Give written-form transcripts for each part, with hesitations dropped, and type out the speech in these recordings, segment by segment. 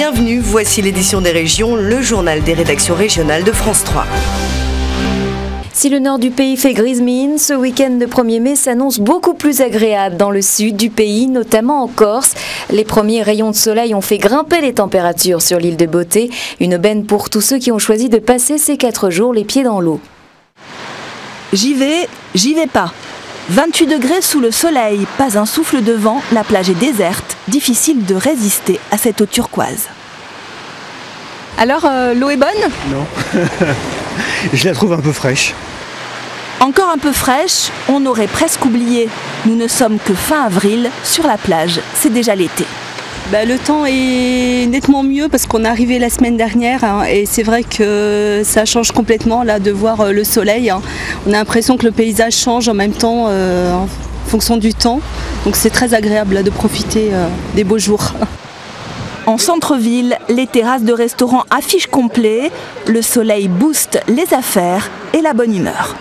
Bienvenue, voici l'édition des régions, le journal des rédactions régionales de France 3. Si le nord du pays fait grise mine, ce week-end de 1er mai s'annonce beaucoup plus agréable dans le sud du pays, notamment en Corse. Les premiers rayons de soleil ont fait grimper les températures sur l'île de Beauté. Une aubaine pour tous ceux qui ont choisi de passer ces 4 jours les pieds dans l'eau. J'y vais pas. 28 degrés sous le soleil, pas un souffle de vent, la plage est déserte. Difficile de résister à cette eau turquoise. Alors, l'eau est bonne ? Non, je la trouve un peu fraîche. Encore un peu fraîche, on aurait presque oublié. Nous ne sommes que fin avril, sur la plage, c'est déjà l'été. Le temps est nettement mieux parce qu'on est arrivé la semaine dernière et c'est vrai que ça change complètement là, de voir le soleil. On a l'impression que le paysage change en même temps en fonction du temps. Donc c'est très agréable là, de profiter des beaux jours. En centre-ville, les terrasses de restaurants affichent complet, le soleil booste les affaires et la bonne humeur.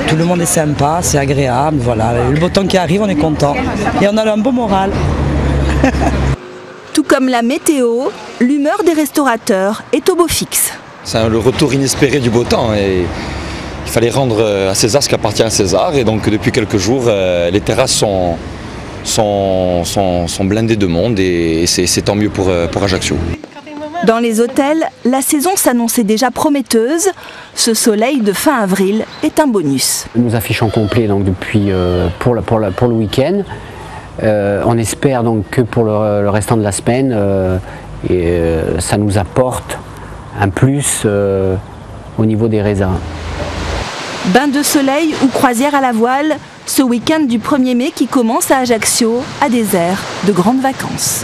Tout le monde est sympa, c'est agréable, voilà. Le beau temps qui arrive, on est content. Et on a un bon moral. Tout comme la météo, l'humeur des restaurateurs est au beau fixe. C'est le retour inespéré du beau temps et il fallait rendre à César ce qui appartient à César. Et donc depuis quelques jours, les terrasses sont blindées de monde et c'est tant mieux pour Ajaccio. Dans les hôtels, la saison s'annonçait déjà prometteuse. Ce soleil de fin avril est un bonus. Nous affichons complet donc, depuis, pour le week-end. On espère donc que pour le restant de la semaine, ça nous apporte un plus au niveau des raisins. Bain de soleil ou croisière à la voile, ce week-end du 1er mai qui commence à Ajaccio a des airs de grandes vacances.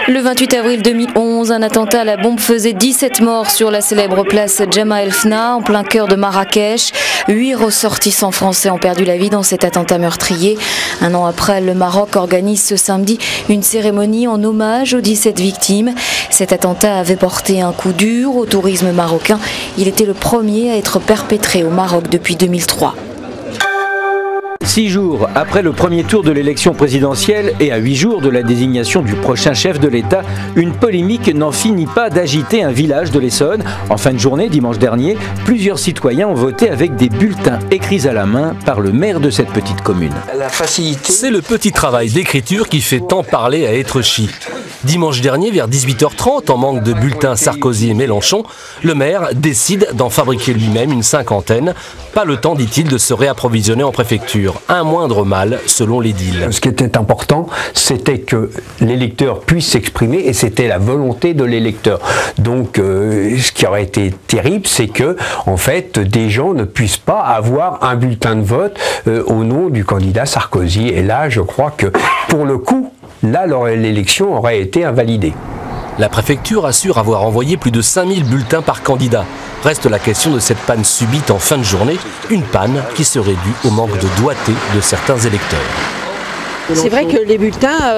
Le 28 avril 2011, un attentat à la bombe faisait 17 morts sur la célèbre place Jemaa El Fna, en plein cœur de Marrakech. 8 ressortissants français ont perdu la vie dans cet attentat meurtrier. Un an après, le Maroc organise ce samedi une cérémonie en hommage aux 17 victimes. Cet attentat avait porté un coup dur au tourisme marocain. Il était le premier à être perpétré au Maroc depuis 2003. 6 jours après le premier tour de l'élection présidentielle et à 8 jours de la désignation du prochain chef de l'État, une polémique n'en finit pas d'agiter un village de l'Essonne. En fin de journée, dimanche dernier, plusieurs citoyens ont voté avec des bulletins écrits à la main par le maire de cette petite commune. C'est le petit travail d'écriture qui fait tant parler à Étrechy. Dimanche dernier, vers 18h30, en manque de bulletins Sarkozy et Mélenchon, le maire décide d'en fabriquer lui-même une 50aine. Pas le temps, dit-il, de se réapprovisionner en préfecture. Un moindre mal, selon l'édile. Ce qui était important, c'était que l'électeur puisse s'exprimer et c'était la volonté de l'électeur. Donc, ce qui aurait été terrible, c'est que, en fait, des gens ne puissent pas avoir un bulletin de vote au nom du candidat Sarkozy. Et là, je crois que, pour le coup, là, l'élection aurait été invalidée. La préfecture assure avoir envoyé plus de 5000 bulletins par candidat. Reste la question de cette panne subite en fin de journée, une panne qui serait due au manque de doigté de certains électeurs. C'est vrai que les bulletins,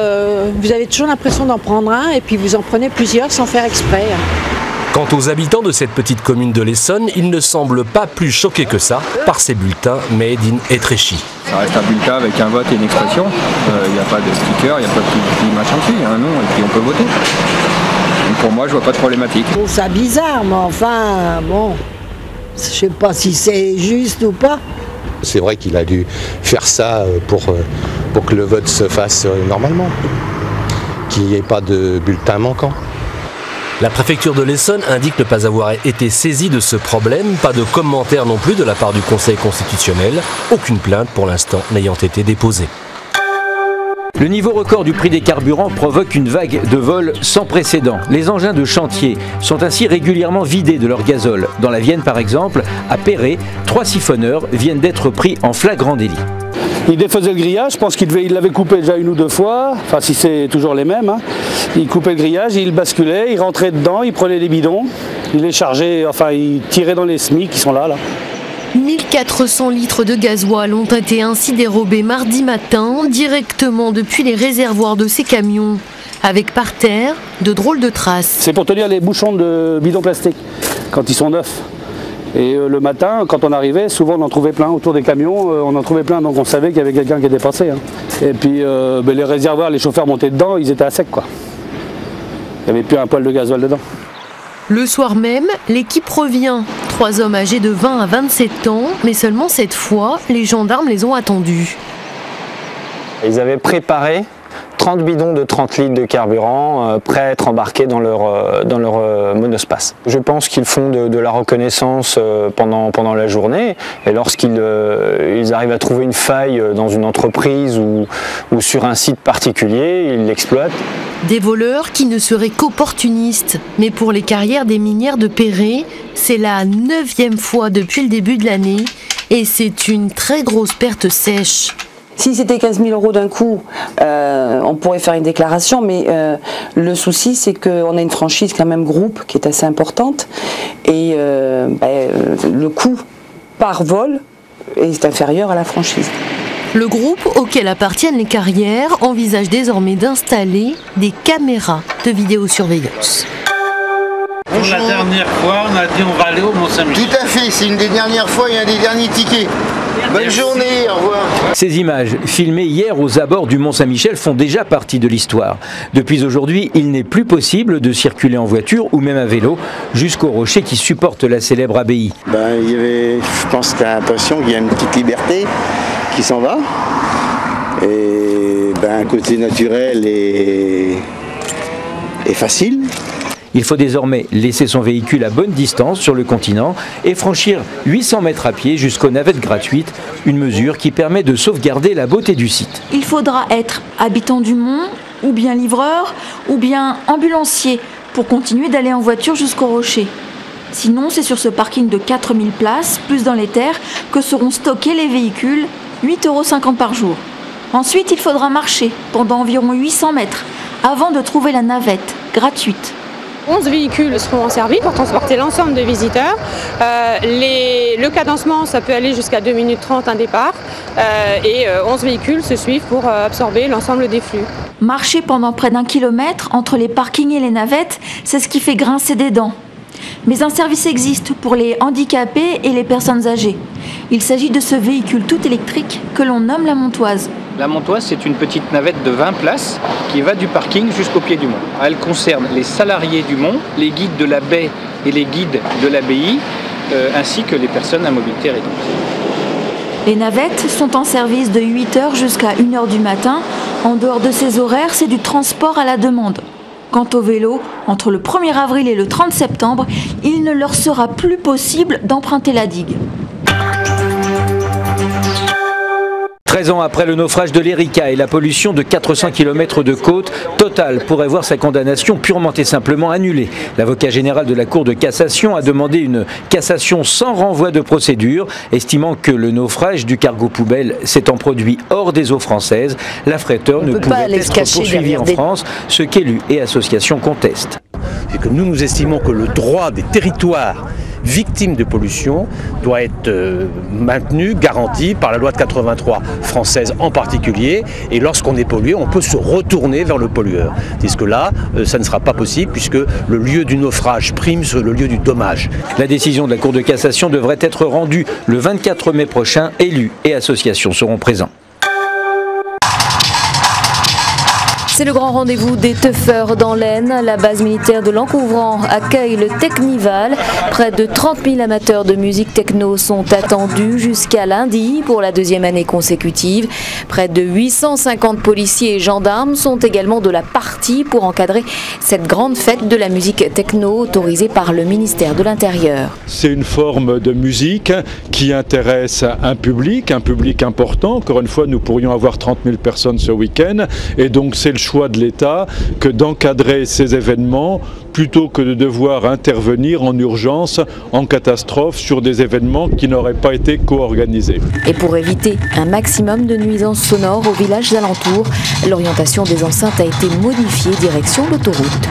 vous avez toujours l'impression d'en prendre un et puis vous en prenez plusieurs sans faire exprès. Quant aux habitants de cette petite commune de l'Essonne, ils ne semblent pas plus choqués que ça par ces bulletins made in Étrechy. Ça reste un bulletin avec un vote et une expression. Il n'y a pas de sticker, il n'y a pas de petit machin dessus, il y a un nom et puis on peut voter. Donc pour moi, je vois pas de problématique. Je trouve ça bizarre, mais enfin, bon, je sais pas si c'est juste ou pas. C'est vrai qu'il a dû faire ça pour que le vote se fasse normalement, qu'il n'y ait pas de bulletin manquant. La préfecture de l'Essonne indique ne pas avoir été saisie de ce problème, pas de commentaire non plus de la part du Conseil constitutionnel, aucune plainte pour l'instant n'ayant été déposée. Le niveau record du prix des carburants provoque une vague de vols sans précédent. Les engins de chantier sont ainsi régulièrement vidés de leur gazole. Dans la Vienne par exemple, à Perret, 3 siphonneurs viennent d'être pris en flagrant délit. Il défaisait le grillage, je pense qu'il l'avait coupé déjà 1 ou 2 fois, enfin si c'est toujours les mêmes. Il coupait le grillage, il basculait, il rentrait dedans, il prenait les bidons, il les chargeait, enfin il tirait dans les SMIC qui sont là. 1400 litres de gasoil ont été ainsi dérobés mardi matin directement depuis les réservoirs de ces camions, avec par terre de drôles de traces. C'est pour tenir les bouchons de bidons plastiques quand ils sont neufs. Et le matin, quand on arrivait, souvent on en trouvait plein autour des camions, on en trouvait plein, donc on savait qu'il y avait quelqu'un qui était passé. Hein. Et puis les réservoirs, les chauffeurs montaient dedans, ils étaient à sec, quoi. Il n'y avait plus un poil de gasoil dedans. Le soir même, l'équipe revient. 3 hommes âgés de 20 à 27 ans, mais seulement cette fois, les gendarmes les ont attendus. Ils avaient préparé 30 bidons de 30 litres de carburant prêts à être embarqués dans leur monospace. Je pense qu'ils font de la reconnaissance pendant la journée, et lorsqu'ils ils arrivent à trouver une faille dans une entreprise ou sur un site particulier, ils l'exploitent. Des voleurs qui ne seraient qu'opportunistes. Mais pour les carrières des minières de Perret, c'est la 9e fois depuis le début de l'année et c'est une très grosse perte sèche. Si c'était 15 000 € d'un coup, on pourrait faire une déclaration, mais le souci c'est qu'on a une franchise quand même groupe qui est assez importante et le coût par vol est inférieur à la franchise. Le groupe auquel appartiennent les carrières envisage désormais d'installer des caméras de vidéosurveillance. Pour la dernière fois, on a dit on va aller au Mont-Saint-Michel. Tout à fait, c'est une des dernières fois et un des derniers tickets. Bonne journée, au revoir. Ces images, filmées hier aux abords du Mont-Saint-Michel, font déjà partie de l'histoire. Depuis aujourd'hui, il n'est plus possible de circuler en voiture ou même à vélo jusqu'au rocher qui supporte la célèbre abbaye. Il y avait, je pense que tu as l'impression qu'il y a une petite liberté qui s'en va. Et un côté naturel et facile. Il faut désormais laisser son véhicule à bonne distance sur le continent et franchir 800 mètres à pied jusqu'aux navettes gratuites, une mesure qui permet de sauvegarder la beauté du site. Il faudra être habitant du Mont, ou bien livreur, ou bien ambulancier pour continuer d'aller en voiture jusqu'au rocher. Sinon, c'est sur ce parking de 4000 places, plus dans les terres, que seront stockés les véhicules, 8,50 € par jour. Ensuite, il faudra marcher pendant environ 800 mètres avant de trouver la navette gratuite. 11 véhicules seront en service pour transporter l'ensemble des visiteurs. Le cadencement, ça peut aller jusqu'à 2 minutes 30 un départ. Et 11 véhicules se suivent pour absorber l'ensemble des flux. Marcher pendant près d'1 kilomètre entre les parkings et les navettes, c'est ce qui fait grincer des dents. Mais un service existe pour les handicapés et les personnes âgées. Il s'agit de ce véhicule tout électrique que l'on nomme la Montoise. La Montoise, c'est une petite navette de 20 places qui va du parking jusqu'au pied du mont. Elle concerne les salariés du mont, les guides de la baie et les guides de l'abbaye, ainsi que les personnes à mobilité réduite. Les navettes sont en service de 8 h jusqu'à 1 h du matin. En dehors de ces horaires, c'est du transport à la demande. Quant au vélo, entre le 1er avril et le 30 septembre, il ne leur sera plus possible d'emprunter la digue. 13 ans après le naufrage de l'Erika et la pollution de 400 km de côte, Total pourrait voir sa condamnation purement et simplement annulée. L'avocat général de la Cour de cassation a demandé une cassation sans renvoi de procédure, estimant que le naufrage du cargo poubelle s'étant produit hors des eaux françaises, l'affréteur ne pouvait être poursuivi en France, ce qu'élus et associations contestent. C'est que nous estimons que le droit des territoires victimes de pollution doit être maintenu, garanti par la loi de 83 française en particulier, et lorsqu'on est pollué, on peut se retourner vers le pollueur. C'est ce que là, ça ne sera pas possible puisque le lieu du naufrage prime sur le lieu du dommage. La décision de la Cour de cassation devrait être rendue le 24 mai prochain. Élus et associations seront présents. C'est le grand rendez-vous des teufeurs dans l'Aisne. La base militaire de Lancouvrant accueille le Technival. Près de 30 000 amateurs de musique techno sont attendus jusqu'à lundi pour la 2e année consécutive. Près de 850 policiers et gendarmes sont également de la partie pour encadrer cette grande fête de la musique techno autorisée par le ministère de l'Intérieur. C'est une forme de musique qui intéresse un public important. Encore une fois, nous pourrions avoir 30 000 personnes ce week-end et donc c'est le choix de l'État que d'encadrer ces événements plutôt que de devoir intervenir en urgence, en catastrophe, sur des événements qui n'auraient pas été co-organisés. Et pour éviter un maximum de nuisances sonores aux villages alentours, l'orientation des enceintes a été modifiée direction l'autoroute.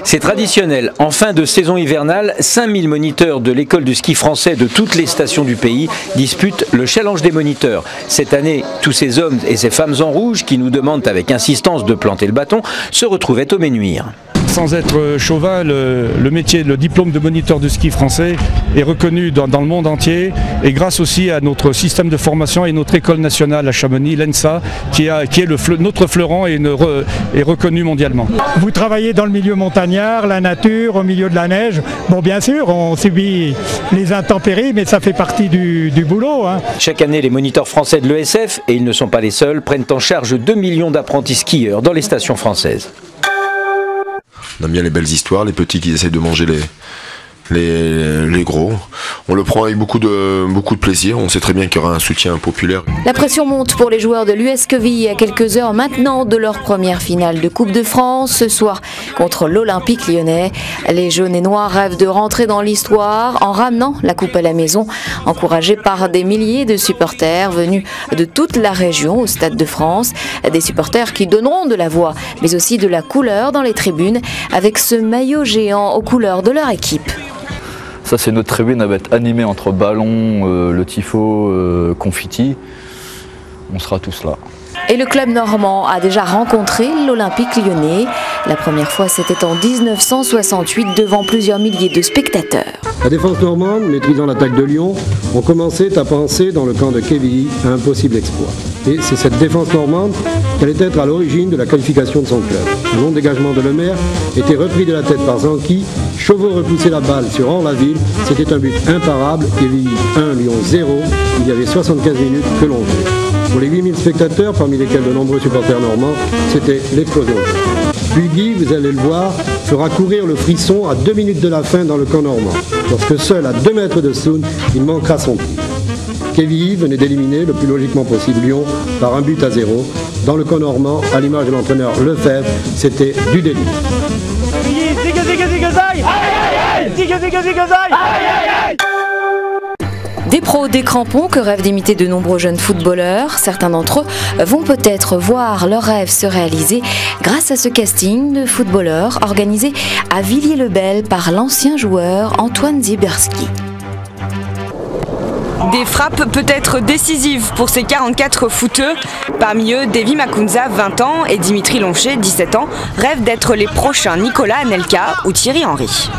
C'est traditionnel. En fin de saison hivernale, 5000 moniteurs de l'école de ski français de toutes les stations du pays disputent le challenge des moniteurs. Cette année, tous ces hommes et ces femmes en rouge qui nous demandent avec insistance de planter le bâton se retrouvaient au Ménuire. Sans être chauvin, le métier, le diplôme de moniteur de ski français est reconnu dans le monde entier et grâce aussi à notre système de formation et notre école nationale à Chamonix, l'ENSA, qui est notre fleuron et est reconnu mondialement. Vous travaillez dans le milieu montagnard, la nature, au milieu de la neige. Bon, bien sûr, on subit les intempéries, mais ça fait partie du boulot. Hein. Chaque année, les moniteurs français de l'ESF, et ils ne sont pas les seuls, prennent en charge 2 millions d'apprentis skieurs dans les stations françaises. On aime bien les belles histoires, les petits qui essaient de manger les gros. On le prend avec beaucoup de plaisir, on sait très bien qu'il y aura un soutien populaire. La pression monte pour les joueurs de l'US Quevilly à quelques heures maintenant de leur première finale de Coupe de France ce soir contre l'Olympique lyonnais. Les jaunes et noirs rêvent de rentrer dans l'histoire en ramenant la coupe à la maison, encouragés par des milliers de supporters venus de toute la région au Stade de France. Des supporters qui donneront de la voix, mais aussi de la couleur dans les tribunes avec ce maillot géant aux couleurs de leur équipe. Ça, c'est notre tribune, elle va être animée entre ballons, le tifo, confetti. On sera tous là. Et le club normand a déjà rencontré l'Olympique lyonnais. La première fois, c'était en 1968 devant plusieurs milliers de spectateurs. La défense normande, maîtrisant l'attaque de Lyon, ont commencé à penser dans le camp de Quevilly à un possible exploit. Et c'est cette défense normande qui allait être à l'origine de la qualification de son club. Un long dégagement de Lemaire était repris de la tête par Zanqui. Chauveau repoussait la balle sur Orlaville. C'était un but imparable. Quevilly 1, Lyon 0. Il y avait 75 minutes que l'on jouait. Pour les 8000 spectateurs, parmi lesquels de nombreux supporters normands, c'était l'explosion. Puis Guy, vous allez le voir, fera courir le frisson à 2 minutes de la fin dans le camp normand. Lorsque seul à 2 mètres de Soun, il manquera son tir. Quevilly venait d'éliminer le plus logiquement possible Lyon par 1-0. Dans le camp normand, à l'image de l'entraîneur Lefebvre, c'était du délire. Des pros, des crampons que rêvent d'imiter de nombreux jeunes footballeurs. Certains d'entre eux vont peut-être voir leurs rêves se réaliser grâce à ce casting de footballeurs organisé à Villiers-le-Bel par l'ancien joueur Antoine Zieberski. Des frappes peut-être décisives pour ces 44 footeux. Parmi eux, Davy Makunza, 20 ans, et Dimitri Lonché, 17 ans, rêvent d'être les prochains Nicolas Anelka ou Thierry Henry.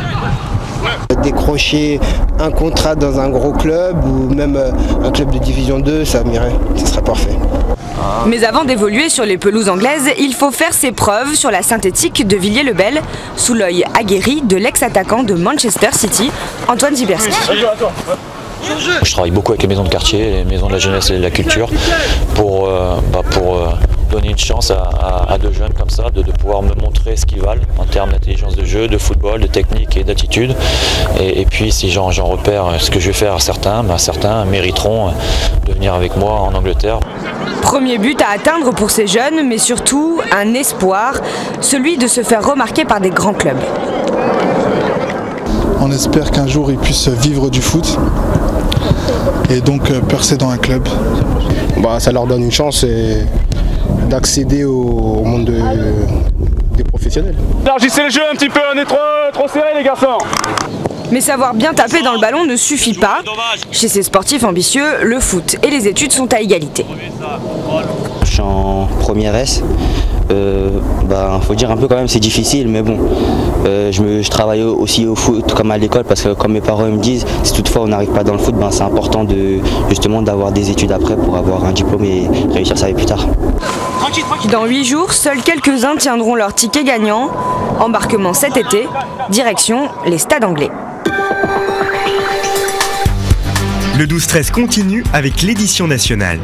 Décrocher un contrat dans un gros club ou même un club de division 2, ça m'irait, ça serait parfait. Mais avant d'évoluer sur les pelouses anglaises, il faut faire ses preuves sur la synthétique de Villiers-le-Bel, sous l'œil aguerri de l'ex-attaquant de Manchester City, Antoine Zieberski. Je travaille beaucoup avec les maisons de quartier, les maisons de la jeunesse et de la culture pour donner une chance à de jeunes comme ça de pouvoir me montrer ce qu'ils valent en termes d'intelligence de jeu, de football, de technique et d'attitude. Et puis si j'en repère ce que je vais faire à certains, certains mériteront de venir avec moi en Angleterre. Premier but à atteindre pour ces jeunes, mais surtout un espoir, celui de se faire remarquer par des grands clubs. On espère qu'un jour ils puissent vivre du foot et donc percer dans un club. Ça leur donne une chance d'accéder au monde des professionnels. Élargissez le jeu un petit peu, on est trop serré les garçons. Mais savoir bien taper dans le ballon ne suffit pas. Chez ces sportifs ambitieux, le foot et les études sont à égalité. Je suis en première S. Faut dire un peu quand même c'est difficile, mais bon, je travaille aussi au foot comme à l'école parce que comme mes parents me disent, si toutefois on n'arrive pas dans le foot, c'est important justement d'avoir des études après pour avoir un diplôme et réussir ça plus tard. Dans 8 jours, seuls quelques-uns tiendront leur ticket gagnant. Embarquement cet été, direction les stades anglais. Le 12-13 continue avec l'édition nationale.